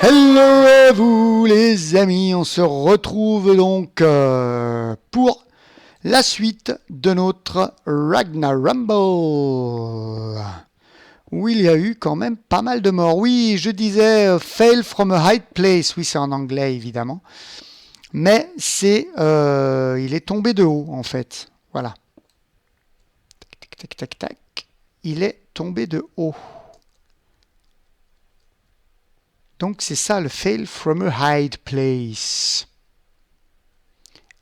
Hello à vous les amis, on se retrouve donc pour la suite de notre Ragnar Rumble, où il y a eu quand même pas mal de morts. Oui, je disais fail from a high place, oui c'est en anglais évidemment, mais c'est il est tombé de haut en fait, voilà. Tac tac tac tac, il est tombé de haut. Donc c'est ça le fail from a high place.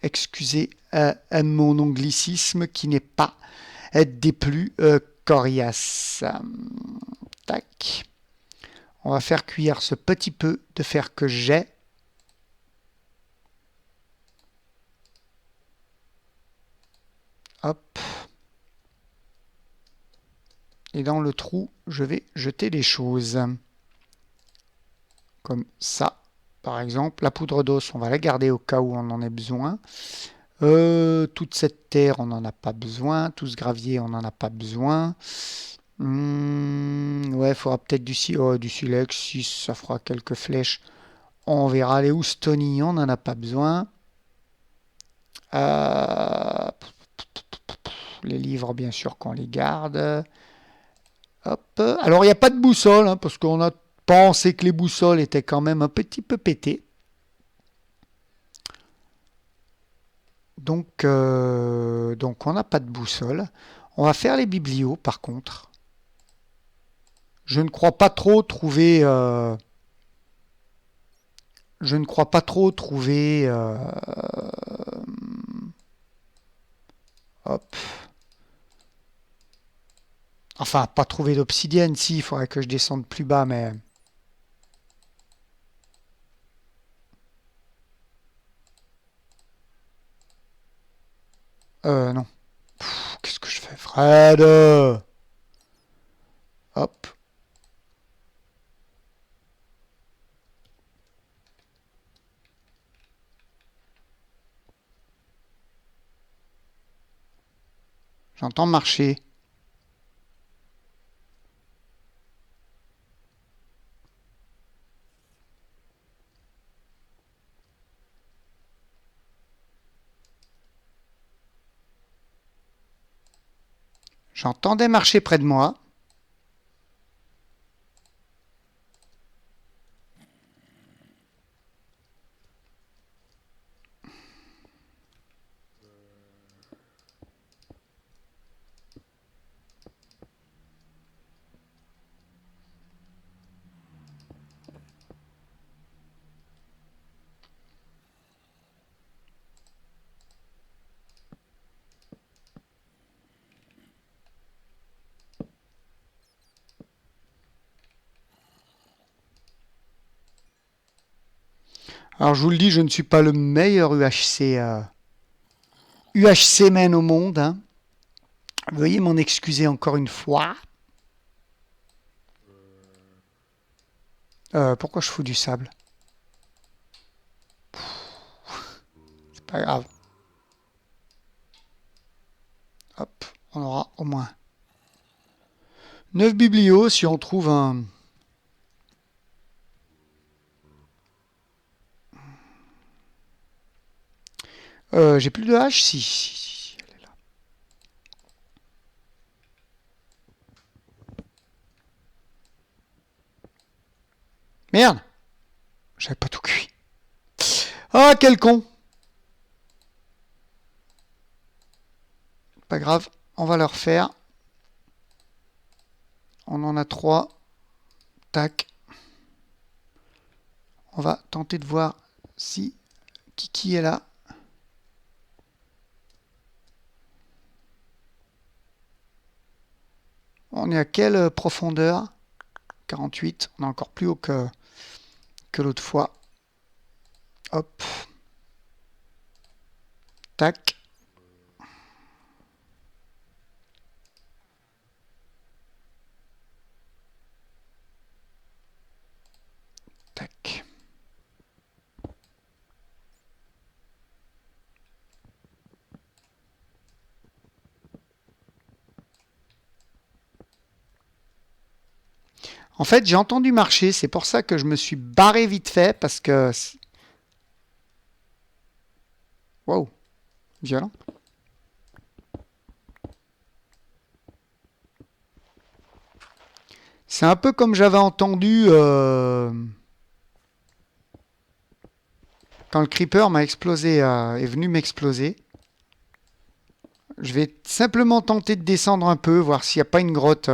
Excusez mon anglicisme qui n'est pas des plus coriaces. Tac. On va faire cuire ce petit peu de fer que j'ai. Hop. Et dans le trou, je vais jeter des choses. Comme ça. Par exemple, la poudre d'os, on va la garder au cas où on en ait besoin. Toute cette terre, on n'en a pas besoin. Tout ce gravier, on n'en a pas besoin. Ouais, il faudra peut-être du silex, si ça fera quelques flèches. On verra. Les houstonies, on n'en a pas besoin. Euh, les livres, bien sûr, qu'on les garde. Hop. Alors, il n'y a pas de boussole, hein, parce qu'on a pensé que les boussoles étaient quand même un petit peu pétées. Donc on n'a pas de boussole. On va faire les biblios, par contre. Je ne crois pas trop trouver. Je ne crois pas trop trouver. Hop. Enfin, pas trouver d'obsidienne, si, il faudrait que je descende plus bas, mais... Non. Qu'est-ce que je fais, Fred? Hop. J'entends marcher. J'entendais marcher près de moi. Alors je vous le dis, je ne suis pas le meilleur UHC man au monde, hein. Veuillez m'en excuser encore une fois. Pourquoi je fous du sable? C'est pas grave. Hop, on aura au moins 9 biblios si on trouve un... J'ai plus de hache? Si, elle est là. Merde! J'avais pas tout cuit. Ah, quel con! Pas grave, on va le refaire. On en a 3. Tac. On va tenter de voir si Kiki est là. On est à quelle profondeur? 48. On est encore plus haut que l'autre fois. Hop. Tac. Tac. En fait, j'ai entendu marcher, c'est pour ça que je me suis barré vite fait, parce que... Wow, violent. C'est un peu comme j'avais entendu quand le creeper m'a explosé, est venu m'exploser. Je vais simplement tenter de descendre un peu, voir s'il n'y a pas une grotte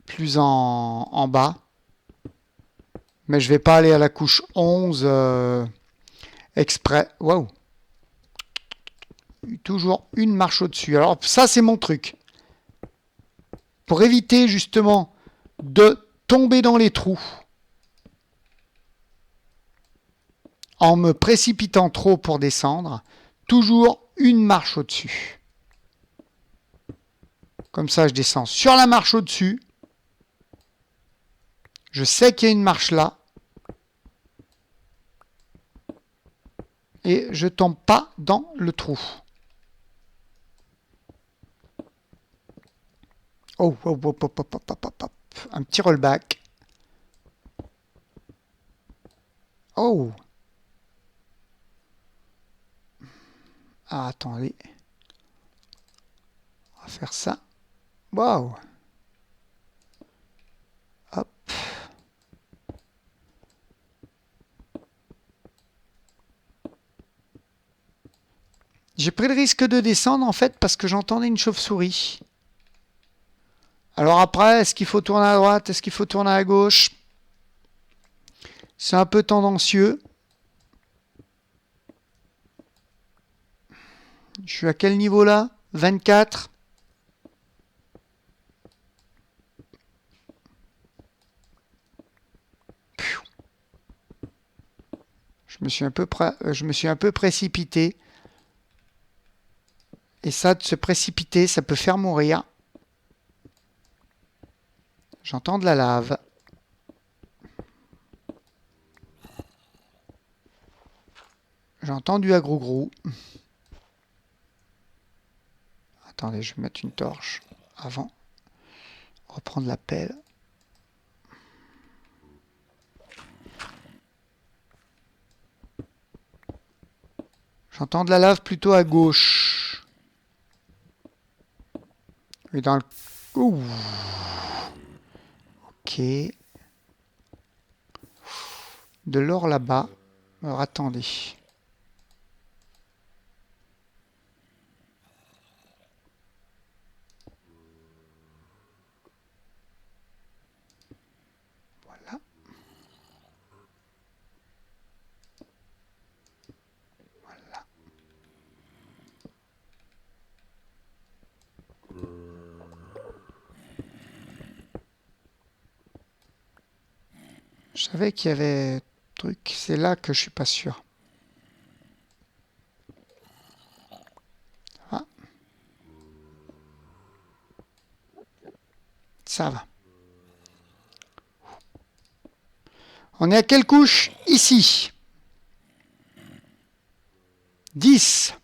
plus en bas. Mais je vais pas aller à la couche 11 exprès. Waouh! Toujours une marche au-dessus. Alors ça, c'est mon truc. Pour éviter justement de tomber dans les trous en me précipitant trop pour descendre, toujours une marche au-dessus. Comme ça, je descends sur la marche au-dessus. Je sais qu'il y a une marche là. Et je tombe pas dans le trou. Oh, oh, oh, oh, oh, oh, oh, oh. Un petit rollback. Oh. Ah, attendez. On va faire ça. Waouh. Hop. J'ai pris le risque de descendre en fait parce que j'entendais une chauve-souris. Alors après, est-ce qu'il faut tourner à droite? Est-ce qu'il faut tourner à gauche? C'est un peu tendancieux. Je suis à quel niveau là? 24. Je me suis un peu précipité. Et ça, de se précipiter, ça peut faire mourir. J'entends de la lave. J'entends du agrou-grou. Attendez, je vais mettre une torche avant. Reprendre la pelle. J'entends de la lave plutôt à gauche. Et dans le... Ouh. Ok. De l'or là-bas. Alors attendez. Voilà. Voilà. Je savais qu'il y avait un truc. C'est là que je suis pas sûr. Ah. Ça va. On est à quelle couche? Ici. 10.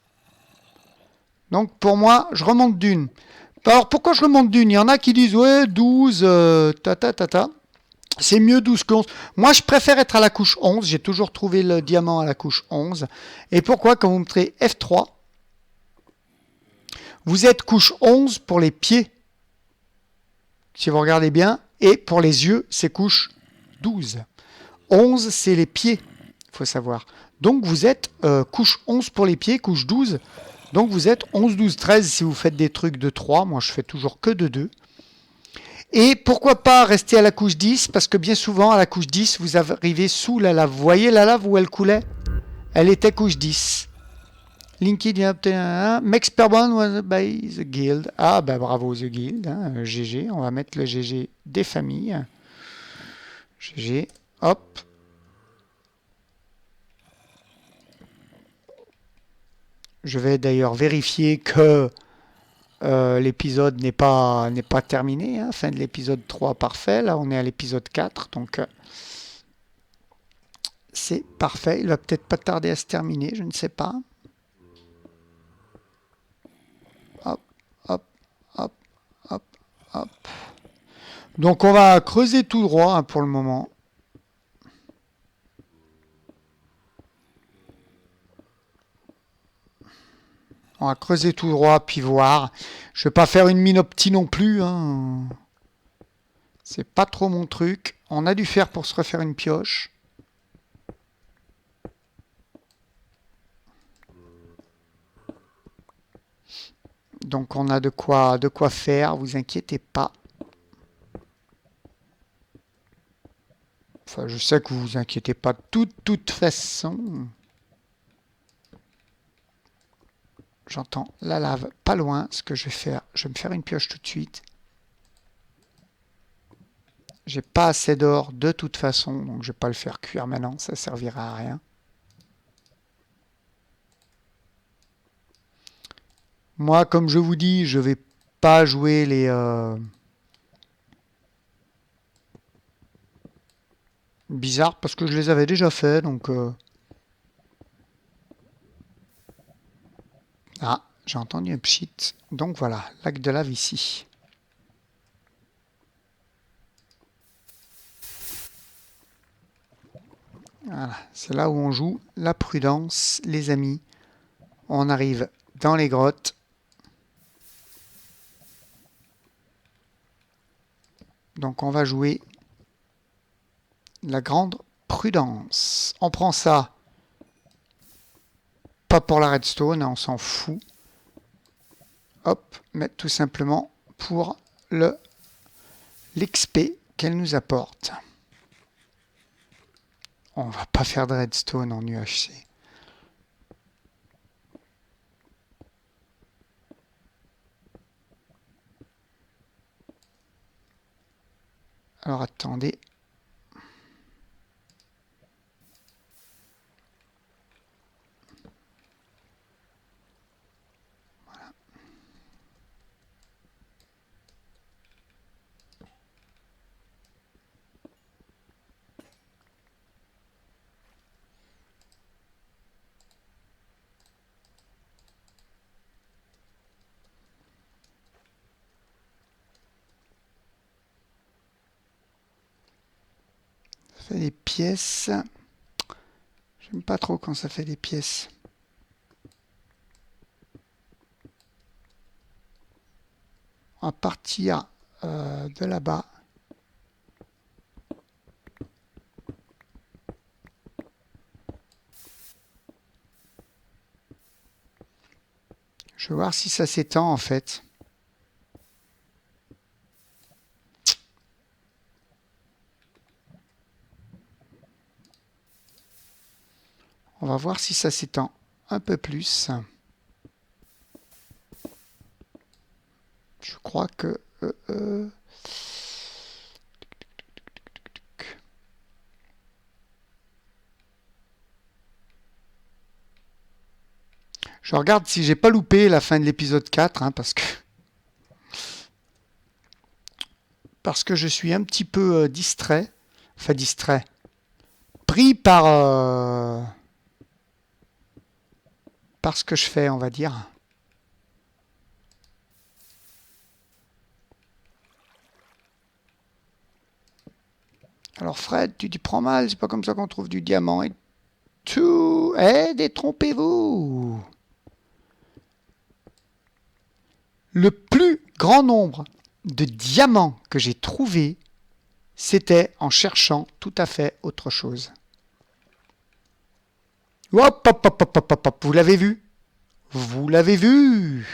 Donc pour moi, je remonte d'une. Alors pourquoi je remonte d'une? Il y en a qui disent ouais 12, ta. C'est mieux 12 que 11. Moi je préfère être à la couche 11. J'ai toujours trouvé le diamant à la couche 11. Et pourquoi? Quand vous mettrez F3, vous êtes couche 11 pour les pieds. Si vous regardez bien. Et pour les yeux, c'est couche 12. 11, c'est les pieds, il faut savoir. Donc vous êtes couche 11 pour les pieds, couche 12. Donc vous êtes 11, 12, 13 si vous faites des trucs de 3. Moi, je fais toujours que de 2. Et pourquoi pas rester à la couche 10? Parce que bien souvent, à la couche 10, vous arrivez sous la lave. Vous voyez la lave où elle coulait? Elle était couche 10. Linky vient obtenir un. Max Perbon was by the guild. Ah, bah bravo The Guild. Hein, GG. On va mettre le GG des familles. GG. Hop. Je vais d'ailleurs vérifier que l'épisode n'est pas terminé. Hein. Fin de l'épisode 3 parfait. Là, on est à l'épisode 4. Donc, c'est parfait. Il va peut-être pas tarder à se terminer. Je ne sais pas. Hop, hop, hop, hop, hop. Donc on va creuser tout droit hein, pour le moment. On va creuser tout droit puis voir. Je vais pas faire une mine opti non plus. Hein. C'est pas trop mon truc. On a dû faire pour se refaire une pioche. Donc on a de quoi faire, vous inquiétez pas. Enfin, je sais que vous vous inquiétez pas de toute façon. J'entends la lave pas loin. Ce que je vais faire, je vais me faire une pioche tout de suite. J'ai pas assez d'or de toute façon, donc je vais pas le faire cuire maintenant, ça servira à rien. Moi, comme je vous dis, je vais pas jouer les bizarres parce que je les avais déjà fait, donc. Ah, j'ai entendu un pchit. Donc voilà, lac de lave ici. Voilà, c'est là où on joue la prudence, les amis. On arrive dans les grottes. Donc on va jouer la grande prudence. On prend ça, pas pour la redstone, on s'en fout. Hop, mais tout simplement pour l'XP qu'elle nous apporte. On va pas faire de redstone en UHC. Alors attendez. Voilà. Ça fait des pièces. J'aime pas trop quand ça fait des pièces. On va partir de là-bas. Je vais voir si ça s'étend en fait. On va voir si ça s'étend un peu plus. Je crois que... Je regarde si j'ai pas loupé la fin de l'épisode 4, hein, parce que je suis un petit peu distrait. Enfin distrait. Pris par ce que je fais, on va dire. Alors Fred, tu t'y prends mal, c'est pas comme ça qu'on trouve du diamant et tout. Eh, détrompez-vous. Le plus grand nombre de diamants que j'ai trouvé, c'était en cherchant tout à fait autre chose. Hop, hop, hop, hop, hop, hop, vous l'avez vu? Vous l'avez vu?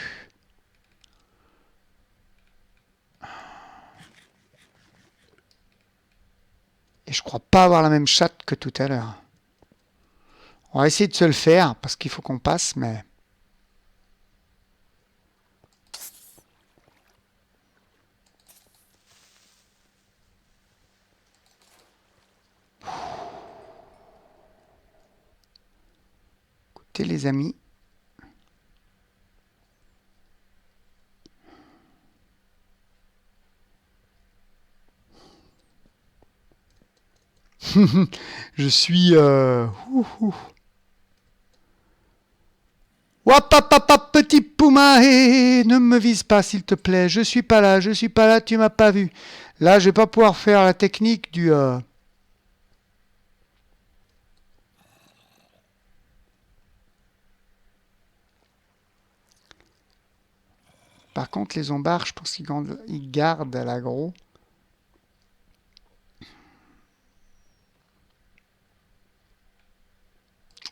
Et je crois pas avoir la même chatte que tout à l'heure. On va essayer de se le faire, parce qu'il faut qu'on passe, mais... Écoutez les amis. Je suis... Wap, hop, hop, hop, petit pouma, ne me vise pas s'il te plaît, je suis pas là, tu m'as pas vu. Là, je vais pas pouvoir faire la technique du... Par contre, les zombards, je pense qu'ils gardent à l'agro.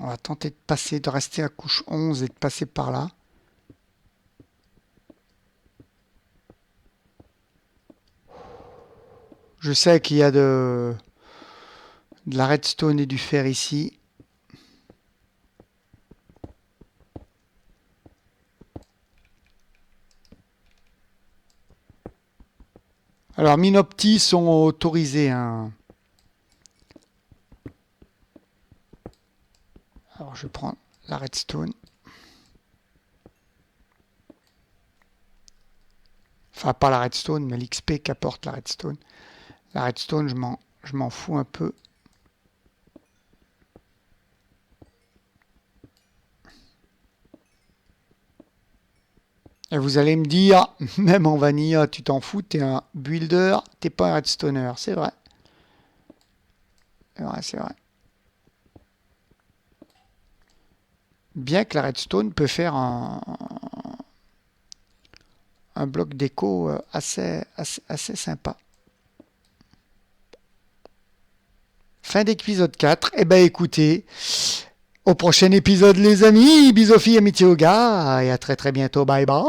On va tenter de passer, de rester à couche 11 et de passer par là. Je sais qu'il y a de la redstone et du fer ici. Alors, Minopti sont autorisés. Hein. Alors, je prends la redstone. Enfin, pas la redstone, mais l'XP qu'apporte la redstone. La redstone, je m'en fous un peu. Et vous allez me dire, même en vanilla, tu t'en fous, t'es un builder, t'es pas un redstoner. C'est vrai. C'est vrai, c'est vrai. Bien que la redstone peut faire un bloc d'écho assez sympa. Fin d'épisode 4. Eh ben écoutez, au prochain épisode les amis. Bisous filles, amitié aux gars. Et à très très bientôt. Bye bye.